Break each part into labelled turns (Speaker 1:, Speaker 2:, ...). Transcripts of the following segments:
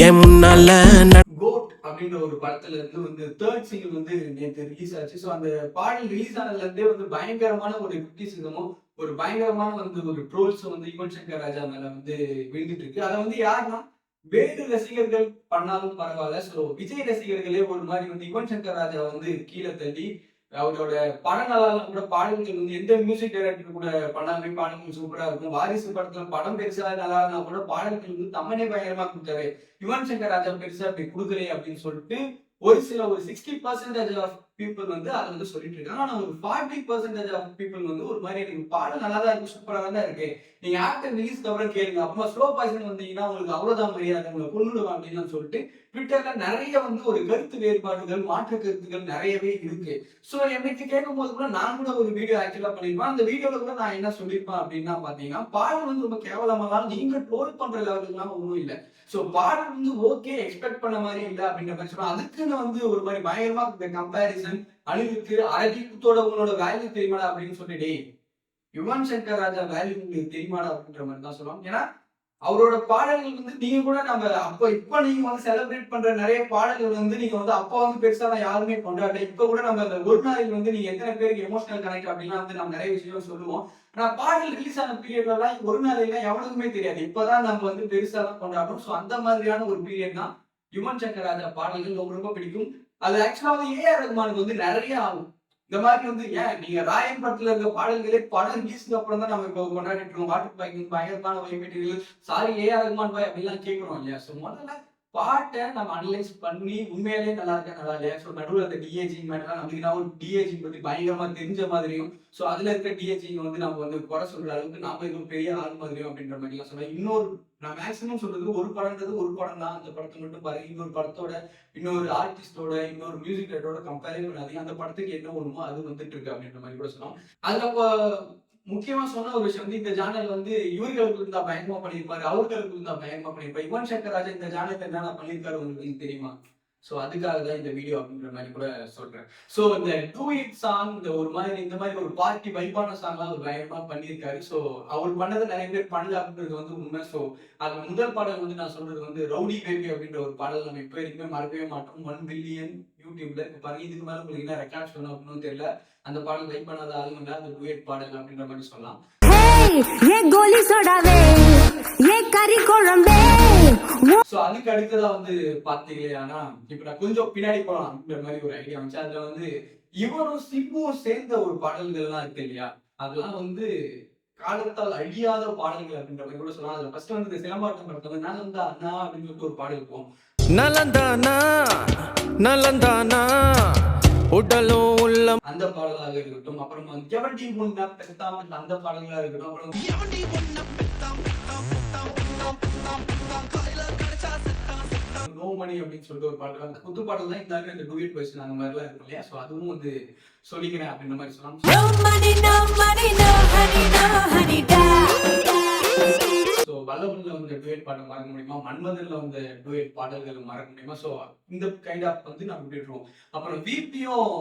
Speaker 1: என் முன்னால
Speaker 2: கோட் அப்படின்ற ஒரு படத்துல இருந்து வந்து தேர்ட் சிங்கிள் வந்து நேற்று ரிலீஸ் ஆச்சு. ஸோ அந்த பாடல் ரிலீஸ் ஆனதுல இருந்தே வந்து பயங்கரமான ஒரு கிரிட்டிசிசமும் ஒரு பயங்கரமான வந்து ஒரு ட்ரோல்ஸும் வந்து யுவன் சங்கர் ராஜா மேல வந்து விழுந்துட்டு இருக்கு. அதை வந்து யாருன்னா வேறு ரசிகர்கள் பண்ணாலும் பரவாயில்ல. ஸோ விஜய் ரசிகர்களே ஒரு மாதிரி வந்து யுவன் சங்கர் ராஜா வந்து கீழே தள்ளி அவரோட படம் நல்லா கூட பாடல்கள் வந்து எந்த மியூசிக் டைரக்டர் கூட பண்ணாலுமே பாடல்கள் சூப்பரா இருக்கும். வாரிசு படத்துல படம் பெருசா நல்லா இருந்தா கூட பாடல்கள் வந்து தம்மனே பயங்கரமா கொடுத்தாரு. யுவன் சங்கர் ராஜா பெருசா அப்படி கொடுக்கலையே அப்படின்னு சொல்லிட்டு ஒரு சில ஒரு 60% ஆஃப் பீப்புள் வந்து அதை வந்து சொல்லிட்டு இருக்காங்க. ஆனா ஒரு 40% ஆஃப் பீப்புள் வந்து ஒரு மாதிரி எனக்கு பாடம் நல்லா தான் இருக்கு, சூப்பரா தான் இருக்கு, நீங்க ஆக்டர் ரிலீஸ்க்கு அப்புறம் கேளுங்க, அப்புறமா ஸ்லோ பாய்சன் வந்தீங்கன்னா உங்களுக்கு அவ்வளவுதான் மரியாதை, உங்களை கொண்டுடுவாங்க அப்படின்னு சொல்லிட்டு ட்விட்டர்ல நிறைய வந்து ஒரு கருத்து வேறுபாடுகள் மாற்று கருத்துக்கள் நிறையவே இருக்கு. சோ எனக்கு கேட்கும் போது கூட நான் கூட ஒரு வீடியோ ஆக்சுவலா பண்ணிருப்பேன். அந்த வீடியோல கூட நான் என்ன சொல்லியிருப்பேன் அப்படின்னா பாத்தீங்கன்னா பாடம் வந்து ரொம்ப கேவலமாலாம் நீங்க ட்ரோல் பண்ற லெவலுக்குலாம் ஒன்றும் இல்லை. சோ பாடம் வந்து ஓகே எக்ஸ்பெக்ட் பண்ண மாதிரி இல்லை அப்படின்ற மாதிரி சொன்னா அதுக்குன்னு வந்து ஒரு மாதிரி பயங்கரமா இந்த கம்பேரிசன் அழிவுக்கு அரகித்தோட உங்களோட வேல்யூ தெரியுமாடா அப்படின்னு சொல்லிட்டு யுவன் சங்கர் ராஜா வேல்யூ உங்களுக்கு தெரியுமாடா அப்படின்ற மாதிரி தான் சொல்லுவாங்க. ஏன்னா அவரோட பாடல்கள் வந்து நீங்க கூட நம்ம இப்ப நீங்க வந்து செலிப்ரேட் பண்ற நிறைய பாடல்கள் வந்து நீங்க வந்து அப்பா வந்து பெருசா தான் யாருமே கொண்டாடல. இப்ப கூட நம்ம அந்த ஒரு நாளில் வந்து நீங்க எத்தனை பேருக்கு எமோஷனல் கனெக்ட் அப்படின்னா வந்து நம்ம நிறைய விஷயம் சொல்லுவோம். ஆனா பாடல் ரிலீஸ் ஆன பீரியட்ல எல்லாம் ஒரு நாளைக்கு எவனுக்குமே தெரியாது. இப்பதான் நம்ம வந்து பெருசா தான் கொண்டாடுறோம். சோ அந்த மாதிரியான ஒரு பீரியட் தான் யுவன் சங்கர் ராஜா பாடல்கள் ரொம்ப ரொம்ப பிடிக்கும். அது ஆக்சுவலா வந்து ஏஆர் ரஹ்மானுக்கு வந்து நிறைய ஆகும். இந்த மாதிரி வந்து ஏன் நீங்க ராயன் படத்துல இருக்க பாடல்களே படம் ரிலீஸ்க்கு அப்புறம் தான் நம்ம இப்போ கொண்டாடிட்டு இருக்கோம். வாட்டர் பேக்கிங் பயங்கரமான மெட்டீரியல் சாரி ஏஆர் ரஹ்மான் பாய் அப்படிலாம் கேட்கிறோம் இல்லையா. ஸோ முதல்ல பாட்டை நம்ம அனலைஸ் பண்ணி உண்மையிலேயே நல்லா இருக்கா நல்லா இல்லையா. ஸோ நடுவில் அந்த டிஏஜி மேட்டர்லாம் நமக்கு டிஏஜி பத்தி பயங்கரமா தெரிஞ்ச மாதிரியும் ஸோ அதுல இருக்க டிஏஜி வந்து நம்ம வந்து குறை சொல்ற அளவுக்கு நாம எதுவும் பெரிய ஆள் மாதிரியும் அப்படின்ற மாதிரிலாம் சொல்லலாம். இன்னொரு நான் மேக்ஸிமம் சொல்றது ஒரு படம்ன்றது ஒரு படம் தான். அந்த படத்தை மட்டும் பாருங்க. இன்னொரு படத்தோட இன்னொரு ஆர்டிஸ்டோட இன்னொரு மியூசிக் டைரக்டரோட கம்பேரே பண்ணாதீங்க. அந்த படத்துக்கு என்ன ஒண்ணுமோ அது வந்துட்டு இருக்கு அப்படின்ற மாதிரி கூட சொல்லலாம். அதுல முக்கியமா சொன்ன ஒரு விஷயம் வந்து இந்த ஜானல் வந்து இவர்களுக்கு இருந்தா பயங்கரமா பண்ணியிருப்பாரு, அவர்களுக்கு இருந்தா பயங்கரமா பண்ணியிருப்பாரு. யுவன் சங்கர் ராஜா இந்த ஜானல் என்னென்ன பண்ணியிருக்காரு உங்களுக்கு தெரியுமா? சோ அதுக்காக தான் இந்த வீடியோ அப்படின்ற மாதிரி கூட சொல்றேன். சோ இந்த டூ இட் சாங் இந்த ஒரு மாதிரி இந்த மாதிரி ஒரு பார்ட்டி வைப்பான சாங்லாம் அவர் பயங்கரமா பண்ணியிருக்காரு. சோ அவர் பண்ணதை நிறைய பேர் பண்ணல அப்படின்றது வந்து உண்மை. சோ அது முதல் பாடல் வந்து நான் சொல்றது வந்து ரவுடி பேபி அப்படின்ற ஒரு பாடல் நம்ம இப்போ வரைக்குமே மறக்கவே மாட்டோம். 1 பில்லியன் யூடியூப்ல இப்ப பாருங்க. இதுக்கு மேல உங்களுக்கு என்ன ரெக்கார்ட் சொன்னோம் அப்படின்னு தெரியல. அந்த பாடல் வைப் பண்ணாத ஆளுங்க இல்ல, அந்த டூயட் பாடல் அப்படின்ற மாதிரி சொல்லலாம். சோ அதுக்கு அடுத்ததா வந்து பாத்தீங்கன்னா இப்ப நான் கொஞ்சம் பின்னாடி போலாம் அப்படின்ற மாதிரி ஒரு ஐடியா வந்துச்சு. அதுல வந்து இவரும் சிம்புவும் சேர்ந்த ஒரு பாடல்கள்லாம் இருக்கு இல்லையா, அதெல்லாம் வந்து காலத்தால் அழியாத பாடல்கள் அப்படின்ற மாதிரி கூட சொல்லலாம். அதுல ஃபர்ஸ்ட் வந்து சிலம்பாட்டம் படத்துல நலந்தா அண்ணா அப்படின்னு சொல்லிட்டு ஒரு பாடல் இருக்கும்.
Speaker 1: நலந்தானா நலந்தானா உடலும் உள்ளம்
Speaker 2: அந்த பாடலாக இருக்கட்டும். அப்புறம் வந்து எவண்டி முன்னா பெத்தாம அந்த பாடல்களா இருக்கட்டும். அப்புறம் நோ மணி அப்படின்னு சொல்லிட்டு ஒரு பாடல், அந்த புது பாடல் தான் இருந்தாலும் இந்த டூயட் வெர்ஷன் அந்த மாதிரிலாம் இருக்கும் இல்லையா. ஸோ அதுவும் வந்து சொல்லிக்கிறேன் அப்படின்ற மாதிரி சொல்லலாம். ஸோ வல்லவன்ல வந்து டூயட் பாடல் மறக்க முடியுமா, மன்மதன்ல வந்து டூயட் பாடல்கள் மறக்க முடியுமா. ஸோ இந்த கைண்ட் ஆஃப் வந்து நம்ம விட்டுருவோம். அப்புறம் விபியும்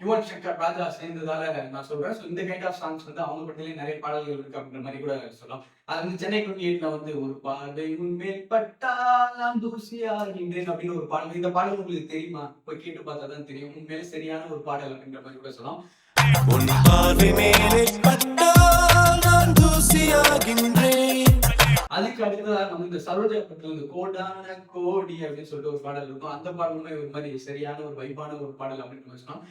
Speaker 2: யுவன் சங்கர் ராஜா சேர்ந்ததால நான் சொல்றேன். ஸோ இந்த கைண்ட் ஆஃப் சாங்ஸ் வந்து அவங்க படத்துலேயே நிறைய பாடல்கள் இருக்கு அப்படின்ற மாதிரி கூட சொல்லலாம். அது வந்து சென்னை 28ல வந்து ஒரு பாதை உண்மையில் பட்டாலாம் தூசியாகின்றேன் அப்படின்னு ஒரு பாடல். இந்த பாடல் உங்களுக்கு தெரியுமா? போய் கேட்டு பார்த்தா தான் தெரியும். உண்மையிலே சரியான ஒரு பாடல் அப்படின்ற மாதிரி கூட சொல்லலாம். அதுக்கு அடுத்ததாக நம்ம இந்த சரோஜா படத்துல இந்த கோடான கோடி அப்படின்னு சொல்லிட்டு ஒரு பாடல் இருக்கும். அந்த பாடலுமே ஒரு மாதிரி சரியான ஒரு வைப்பான ஒரு பாடல் அப்படின்னு சொல்லலாம்.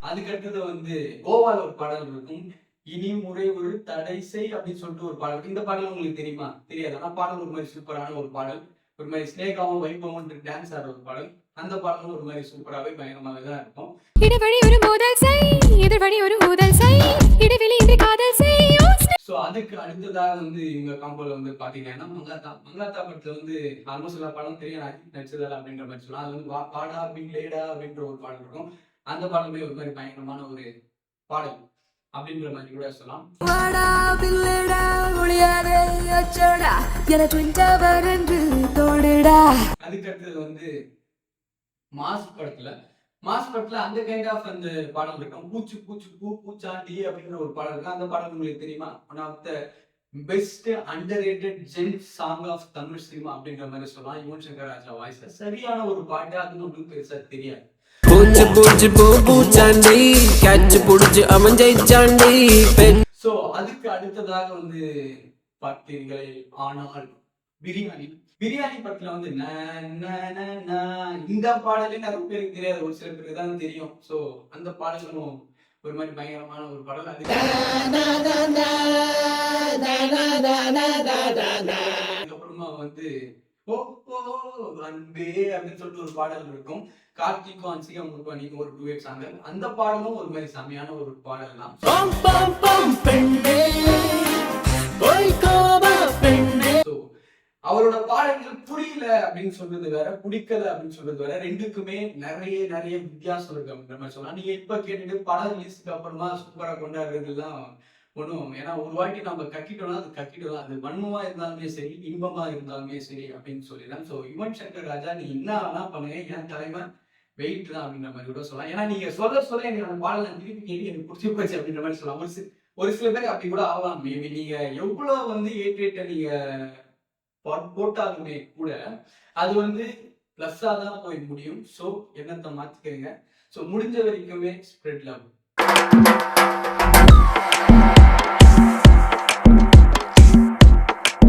Speaker 2: அதுக்கு அடுத்தது வந்து கோவால ஒரு பாடல் இருக்கும். இனி முறை ஒரு தடை செய் அப்படின்னு சொல்லிட்டு ஒரு பாடல். இந்த பாடல் உங்களுக்கு தெரியுமா? தெரியாது. ஆனா பாடல் ஒரு மாதிரி சூப்பரான ஒரு பாடல். ஒரு மாதிரி ஸ்னேகாவும் வைபவும் டான்ஸ் ஆடுற ஒரு பாடல். அந்த பாடலும் ஒரு மாதிரி சூப்பராகவே பயங்கரமாகவே தான் இருக்கும். ஸோ அதுக்கு அடுத்ததாக வந்து இவங்க காம்போல வந்து பாத்தீங்கன்னா மங்காத்தா படத்துல வந்து ஆல்மோஸ்ட் எல்லா பாடம் தெரியும் நடிச்சதால அப்படின்ற மாதிரி சொல்லலாம். அது வந்து பாடா பிங்லேடா அப்படின்ற ஒரு பாடல் இருக்கும். அந்த பாடலுமே ஒரு மாதிரி பயங்கரமான ஒரு பாடல் அப்படின்ற மாதிரி கூட சொல்லலாம். அதுக்கு அடுத்தது வந்து மாஸ் படத்துல அந்த கைண்ட் ஆஃப் அந்த பாடல் இருக்கும். பூச்சு பூச்சு பூ பூச்சாண்டி அப்படின்ற ஒரு பாடல் இருக்கு. அந்த பாடல் உங்களுக்கு தெரியுமா? One of the best underrated gen song of Tamil cinema அப்படின்ற மாதிரி சொல்லலாம். யுவன் சங்கர் ராஜா வாய்ஸ்ல சரியான ஒரு பாட்டு. அது ஒன்றும் பெருசா தெரியாது.
Speaker 1: பூச்சி பூச்சி பூ பூச்சாண்டி கேட்ச் புடிச்சு அமைஞ்சாண்டி.
Speaker 2: சோ அதுக்கு அடுத்ததாக வந்து பார்த்தீர்கள் ஆனால் பிரியாணி. பிரியாணி படத்துல வந்து இந்த பாடலே நிறைய பேருக்கு தெரியாது, ஒரு சில பேருக்கு தான் தெரியும். சோ அந்த பாடலும் ஒரு மாதிரி பயங்கரமான ஒரு பாடல். அதுக்கப்புறமா வந்து ஓ ஓ அன்பே அப்படின்னு சொல்லிட்டு ஒரு பாடல் இருக்கும். கார்த்திக்கும் அன்சிகா முருகானிக்கும் ஒரு டூயட் சாங். அந்த பாடலும் ஒரு மாதிரி செமையான ஒரு பாடல் தான். அவரோட பாடல்கள் புரியல அப்படின்னு சொல்றது வேற, பிடிக்கல அப்படின்னு சொல்றது வேற. ரெண்டுக்குமே நிறைய நிறைய வித்தியாசம் இருக்கு அப்படின்ற மாதிரி சொல்லலாம். நீங்க இப்ப கேட்டுட்டு படம் ரிலீஸ்க்கு அப்புறமா சூப்பரா கொண்டாடுறதுலாம் ஒண்ணும், ஏன்னா ஒரு வாட்டி நம்ம கட்டிட்டோம்னா அது கட்டிட்டோம். அது வன்மமா இருந்தாலுமே சரி, இன்பமா இருந்தாலுமே சரி அப்படின்னு சொல்லிடலாம். சோ யுவன் சங்கர் ராஜா நீ என்ன வேணா பண்ணுங்க, என் தலைமை வெயிட் தான் அப்படின்ற மாதிரி கூட சொல்லலாம். ஏன்னா நீங்க சொல்ல சொல்ல என்னோட பாடல் நான் திருப்பி கேட்டு எனக்கு பிடிச்சி போச்சு அப்படின்ற மாதிரி சொல்லலாம். ஒரு சில பேர் அப்படி கூட ஆகலாம். மேபி நீங்க எவ்வளவு வந்து ஏற்றேட்ட நீங்க போட்டாலுமே கூட அது வந்து பிளஸ்ஸா தான் போய் முடியும். ஸோ எண்ணத்தை மாத்திக்கங்க. ஸோ முடிஞ்ச வரைக்குமே ஸ்ப்ரெட் லவ்.